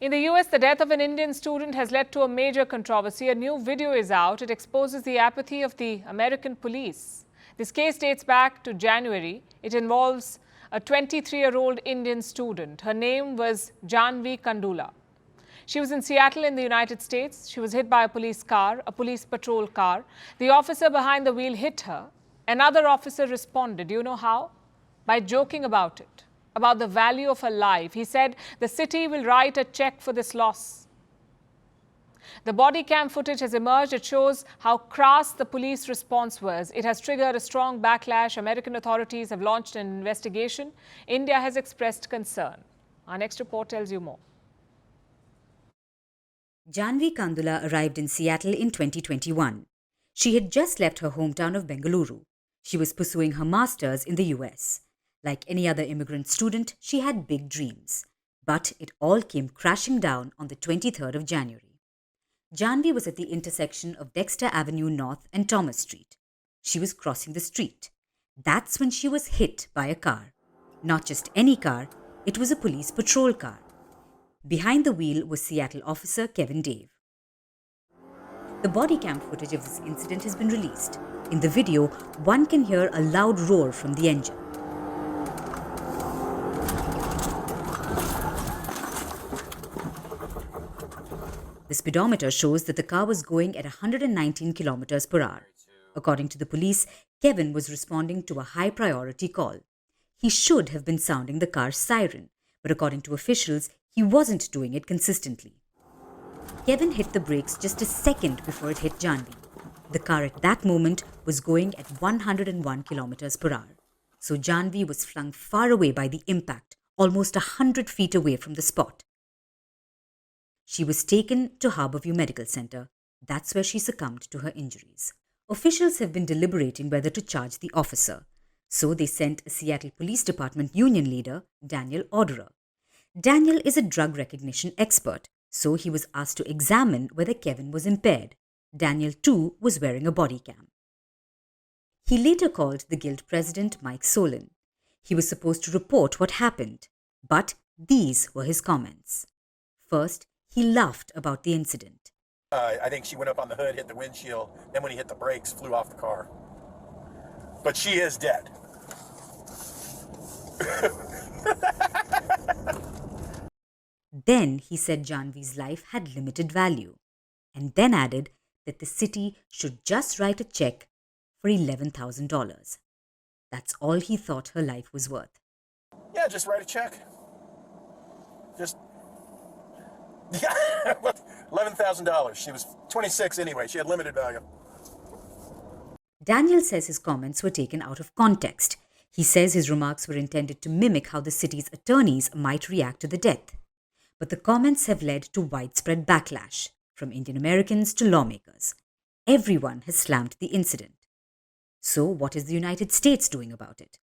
In the US, the death of an Indian student has led to a major controversy. A new video is out. It exposes the apathy of the American police. This case dates back to January. It involves a 23-year-old Indian student. Her name was Jaahnavi Kandula. She was in Seattle in the United States. She was hit by a police car, a police patrol car. The officer behind the wheel hit her. Another officer responded. Do you know how? By joking about it, about the value of her life. He said the city will write a check for this loss. The body cam footage has emerged. It shows how crass the police response was. It has triggered a strong backlash. American authorities have launched an investigation. India has expressed concern. Our next report tells you more. Jaahnavi Kandula arrived in Seattle in 2021. She had just left her hometown of Bengaluru. She was pursuing her master's in the US. Like any other immigrant student, she had big dreams. But it all came crashing down on the 23rd of January. Jaahnavi was at the intersection of Dexter Avenue North and Thomas Street. She was crossing the street. That's when she was hit by a car. Not just any car, it was a police patrol car. Behind the wheel was Seattle officer Kevin Dave. The body cam footage of this incident has been released. In the video, one can hear a loud roar from the engine. The speedometer shows that the car was going at 119 kilometers per hour. According to the police, Kevin was responding to a high-priority call. He should have been sounding the car's siren, but according to officials, he wasn't doing it consistently. Kevin hit the brakes just a second before it hit Jaahnavi. The car at that moment was going at 101 kilometers per hour. So Jaahnavi was flung far away by the impact, almost 100 feet away from the spot. She was taken to Harborview Medical Center. That's where she succumbed to her injuries. Officials have been deliberating whether to charge the officer. So they sent a Seattle Police Department union leader, Daniel Auderer. Daniel is a drug recognition expert, so he was asked to examine whether Kevin was impaired. Daniel, too, was wearing a body cam. He later called the Guild president, Mike Solon. He was supposed to report what happened, but these were his comments. First, he laughed about the incident. I think she went up on the hood, hit the windshield, then when he hit the brakes, flew off the car. But she is dead. Then he said Jaahnavi's life had limited value, and then added that the city should just write a check for $11,000. That's all he thought her life was worth. Yeah, just write a check. Just $11,000. She was 26 anyway. She had limited value. Daniel says his comments were taken out of context. He says his remarks were intended to mimic how the city's attorneys might react to the death. But the comments have led to widespread backlash, from Indian Americans to lawmakers. Everyone has slammed the incident. So what is the United States doing about it?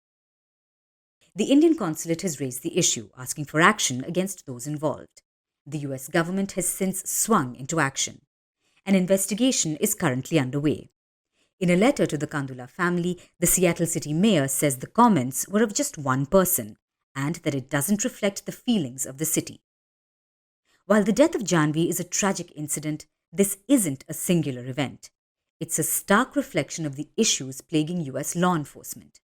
The Indian consulate has raised the issue, asking for action against those involved. The US government has since swung into action. An investigation is currently underway. In a letter to the Kandula family, the Seattle city mayor says the comments were of just one person and that it doesn't reflect the feelings of the city. While the death of Jaahnavi is a tragic incident, this isn't a singular event. It's a stark reflection of the issues plaguing US law enforcement.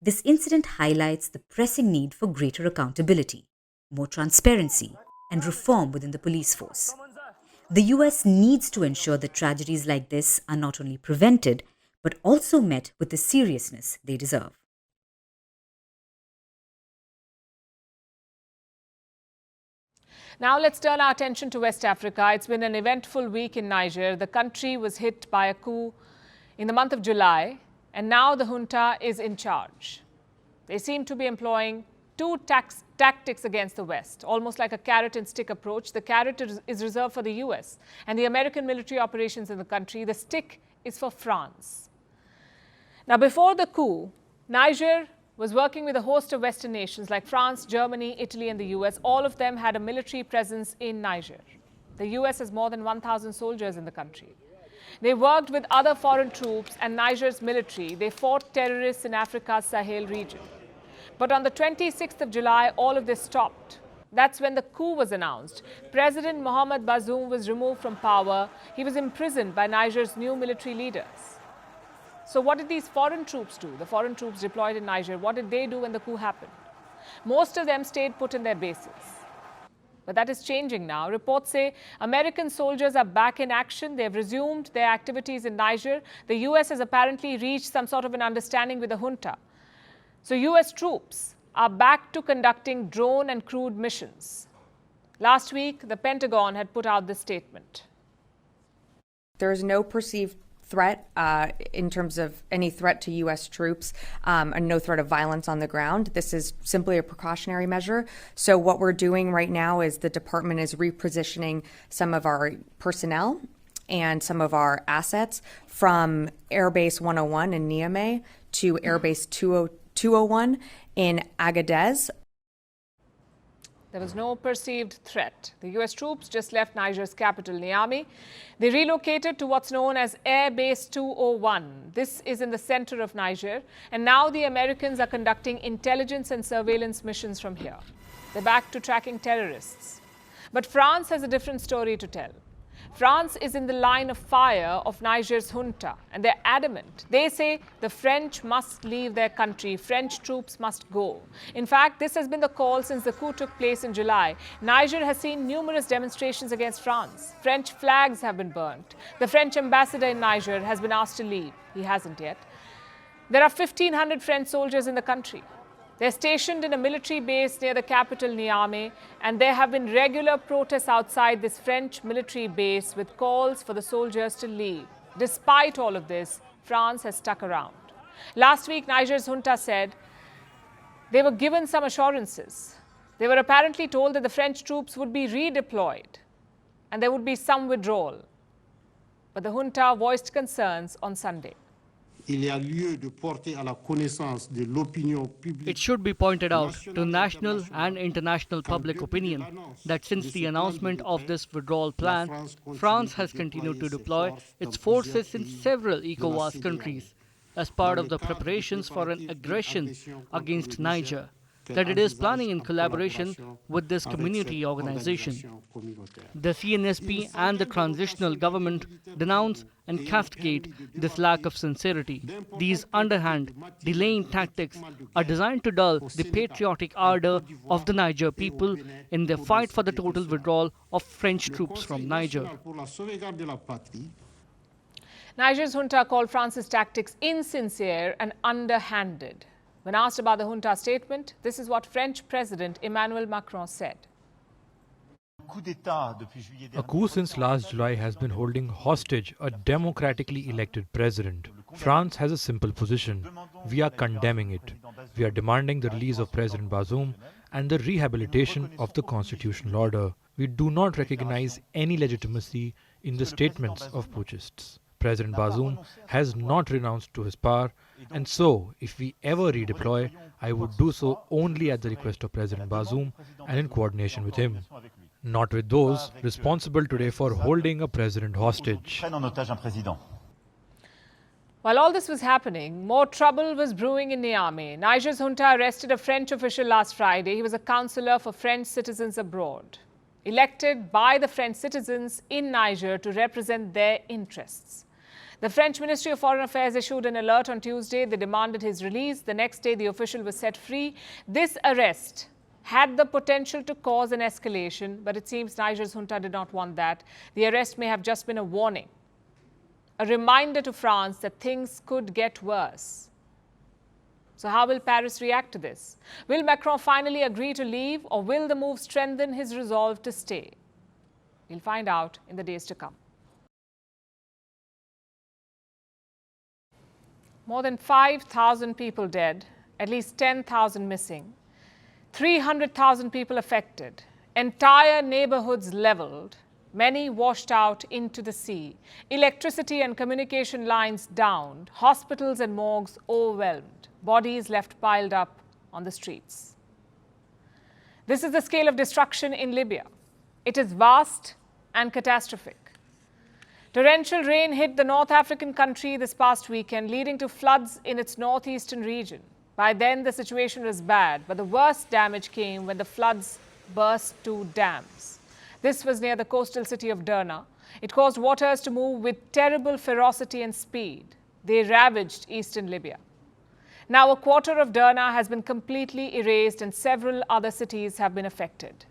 This incident highlights the pressing need for greater accountability, more transparency, and reform within the police force. The US needs to ensure that tragedies like this are not only prevented, but also met with the seriousness they deserve. Now let's turn our attention to West Africa. It's been an eventful week in Niger. The country was hit by a coup in the month of July, and now the junta is in charge. They seem to be employing two tactics against the West, almost like a carrot and stick approach. The carrot is reserved for the US and the American military operations in the country. The stick is for France. Now, before the coup, Niger was working with a host of Western nations like France, Germany, Italy, and the US. All of them had a military presence in Niger. The US has more than 1,000 soldiers in the country. They worked with other foreign troops and Niger's military. They fought terrorists in Africa's Sahel region. But on the 26th of July, all of this stopped. That's when the coup was announced. President Mohamed Bazoum was removed from power. He was imprisoned by Niger's new military leaders. So what did these foreign troops do? The foreign troops deployed in Niger, what did they do when the coup happened? Most of them stayed put in their bases. But that is changing now. Reports say American soldiers are back in action. They have resumed their activities in Niger. The US has apparently reached some sort of an understanding with the junta. So US troops are back to conducting drone and crewed missions. Last week, the Pentagon had put out this statement. There is no perceived threat in terms of any threat to U.S. troops and no threat of violence on the ground. This is simply a precautionary measure. So what we're doing right now is the department is repositioning some of our personnel and some of our assets from Airbase 101 in Niamey to Airbase 201 in Agadez. There was no perceived threat. The US troops just left Niger's capital, Niamey. They relocated to what's known as Air Base 201. This is in the center of Niger. And now the Americans are conducting intelligence and surveillance missions from here. They're back to tracking terrorists. But France has a different story to tell. France is in the line of fire of Niger's junta, and they're adamant. They say the French must leave their country. French troops must go. In fact, this has been the call since the coup took place in July. Niger has seen numerous demonstrations against France. French flags have been burnt. The French ambassador in Niger has been asked to leave. He hasn't yet. There are 1,500 French soldiers in the country. They're stationed in a military base near the capital, Niamey, and there have been regular protests outside this French military base with calls for the soldiers to leave. Despite all of this, France has stuck around. Last week, Niger's junta said they were given some assurances. They were apparently told that the French troops would be redeployed and there would be some withdrawal. But the junta voiced concerns on Sunday. It should be pointed out to national and international public opinion that since the announcement of this withdrawal plan, France has continued to deploy its forces in several ECOWAS countries as part of the preparations for an aggression against Niger that it is planning in collaboration with this community organization. The CNSP and the transitional government denounce and castigate this lack of sincerity. These underhand, delaying tactics are designed to dull the patriotic ardor of the Niger people in their fight for the total withdrawal of French troops from Niger. Niger's junta called France's tactics insincere and underhanded. When asked about the junta statement, this is what French President Emmanuel Macron said. A coup since last July has been holding hostage a democratically elected president. France has a simple position. We are condemning it. We are demanding the release of President Bazoum and the rehabilitation of the constitutional order. We do not recognize any legitimacy in the statements of putschists. President Bazoum has not renounced to his power, and so, if we ever redeploy, I would do so only at the request of President Bazoum and in coordination with him, not with those responsible today for holding a president hostage. While all this was happening, more trouble was brewing in Niamey. Niger's junta arrested a French official last Friday. He was a counselor for French citizens abroad, elected by the French citizens in Niger to represent their interests. The French Ministry of Foreign Affairs issued an alert on Tuesday. They demanded his release. The next day, the official was set free. This arrest had the potential to cause an escalation, but it seems Niger's junta did not want that. The arrest may have just been a warning, a reminder to France that things could get worse. So how will Paris react to this? Will Macron finally agree to leave, or will the move strengthen his resolve to stay? We'll find out in the days to come. More than 5,000 people dead, at least 10,000 missing, 300,000 people affected, entire neighborhoods leveled, many washed out into the sea, electricity and communication lines downed, hospitals and morgues overwhelmed, bodies left piled up on the streets. This is the scale of destruction in Libya. It is vast and catastrophic. Torrential rain hit the North African country this past weekend, leading to floods in its northeastern region. By then, the situation was bad, but the worst damage came when the floods burst 2 dams. This was near the coastal city of Derna. It caused waters to move with terrible ferocity and speed. They ravaged eastern Libya. Now, a quarter of Derna has been completely erased and several other cities have been affected.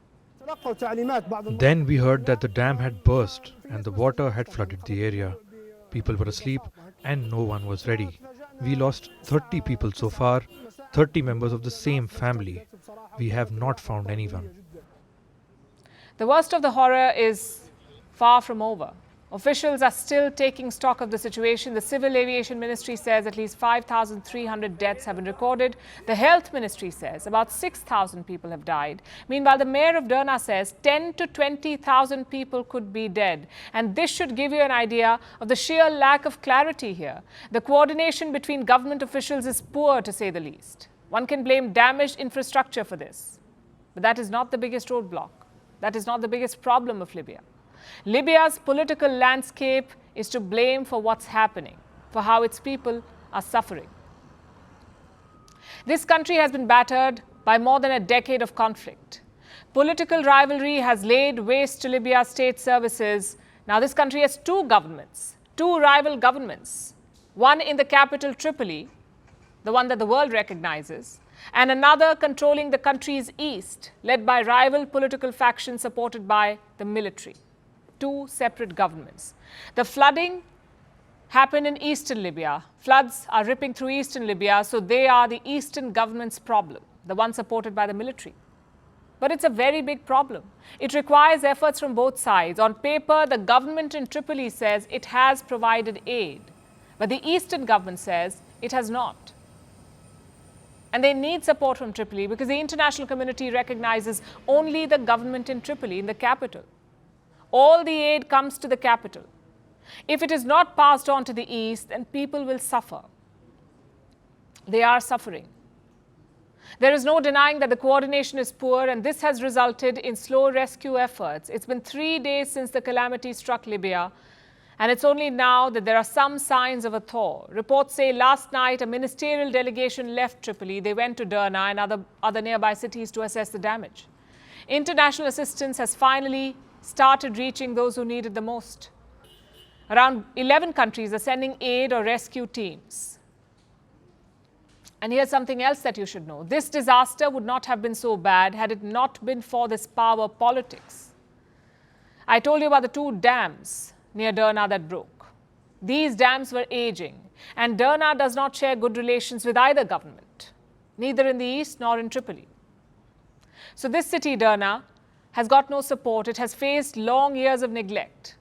Then we heard that the dam had burst and the water had flooded the area. People were asleep and no one was ready. We lost 30 people so far, 30 members of the same family. We have not found anyone. The worst of the horror is far from over. Officials are still taking stock of the situation. The Civil Aviation Ministry says at least 5,300 deaths have been recorded. The Health Ministry says about 6,000 people have died. Meanwhile, the mayor of Derna says 10 to 20,000 people could be dead. And this should give you an idea of the sheer lack of clarity here. The coordination between government officials is poor, to say the least. One can blame damaged infrastructure for this. But that is not the biggest roadblock. That is not the biggest problem of Libya. Libya's political landscape is to blame for what's happening, for how its people are suffering. This country has been battered by more than a decade of conflict. Political rivalry has laid waste to Libya's state services. Now this country has 2 governments, 2 rival governments. One in the capital Tripoli, the one that the world recognizes, and another controlling the country's east, led by rival political factions supported by the military. 2 separate governments. The flooding happened in eastern Libya. Floods are ripping through eastern Libya, so they are the eastern government's problem, the one supported by the military. But it's a very big problem. It requires efforts from both sides. On paper, the government in Tripoli says it has provided aid, but the eastern government says it has not. And they need support from Tripoli because the international community recognizes only the government in Tripoli, in the capital. All the aid comes to the capital. If it is not passed on to the east, then people will suffer. They are suffering. There is no denying that the coordination is poor, and this has resulted in slow rescue efforts. It's been 3 days since the calamity struck Libya, and it's only now that there are some signs of a thaw. Reports say last night a ministerial delegation left Tripoli. They went to Derna and other nearby cities to assess the damage. International assistance has finally started reaching those who need it the most. Around 11 countries are sending aid or rescue teams. And here's something else that you should know. This disaster would not have been so bad had it not been for this power politics. I told you about the 2 dams near Derna that broke. These dams were aging, and Derna does not share good relations with either government, neither in the east nor in Tripoli. So this city, Derna, has got no support. It has faced long years of neglect.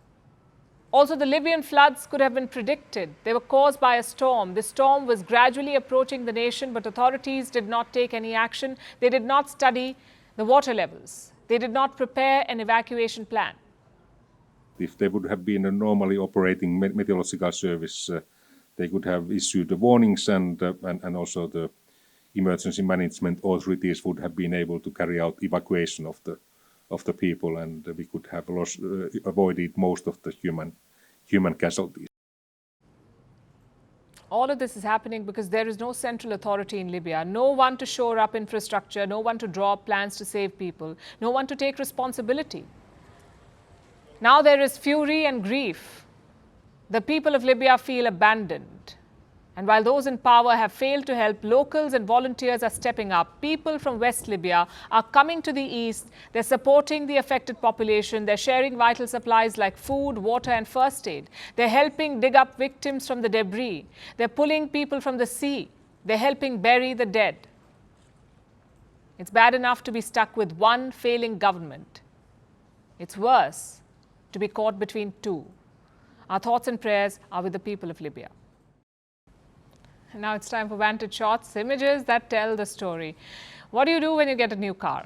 Also, the Libyan floods could have been predicted. They were caused by a storm. This storm was gradually approaching the nation, but authorities did not take any action. They did not study the water levels. They did not prepare an evacuation plan. If there would have been a normally operating meteorological service, they could have issued the warnings, and also the emergency management authorities would have been able to carry out evacuation of the people, and we could have avoided most of the human casualties. All of this is happening because there is no central authority in Libya, no one to shore up infrastructure, no one to draw up plans to save people, no one to take responsibility. Now there is fury and grief. The people of Libya feel abandoned. And while those in power have failed to help, locals and volunteers are stepping up. People from West Libya are coming to the east. They're supporting the affected population. They're sharing vital supplies like food, water, and first aid. They're helping dig up victims from the debris. They're pulling people from the sea. They're helping bury the dead. It's bad enough to be stuck with one failing government. It's worse to be caught between 2. Our thoughts and prayers are with the people of Libya. Now it's time for Vantage shots, images that tell the story. What do you do when you get a new car?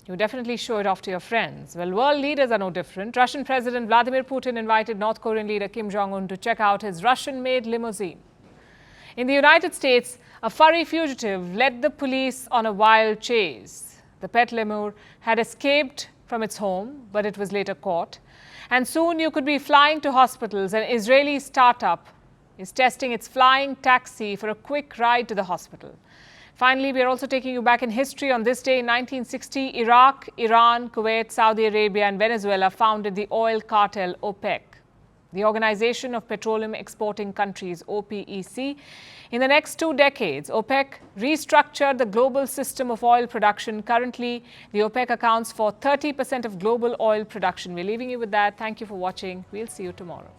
You definitely show it off to your friends. Well, world leaders are no different. Russian President Vladimir Putin invited North Korean leader Kim Jong-un to check out his Russian-made limousine. In the United States, a furry fugitive led the police on a wild chase. The pet lemur had escaped from its home, but it was later caught. And soon you could be flying to hospitals. An Israeli startup is testing its flying taxi for a quick ride to the hospital. Finally, we are also taking you back in history. On this day in 1960, Iraq, Iran, Kuwait, Saudi Arabia and Venezuela founded the oil cartel OPEC, the Organization of Petroleum Exporting Countries, OPEC. In the next 2 decades, OPEC restructured the global system of oil production. Currently, the OPEC accounts for 30% of global oil production. We're leaving you with that. Thank you for watching. We'll see you tomorrow.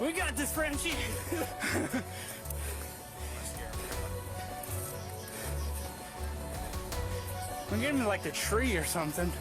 We got this, Frenchie. I'm getting like a tree or something.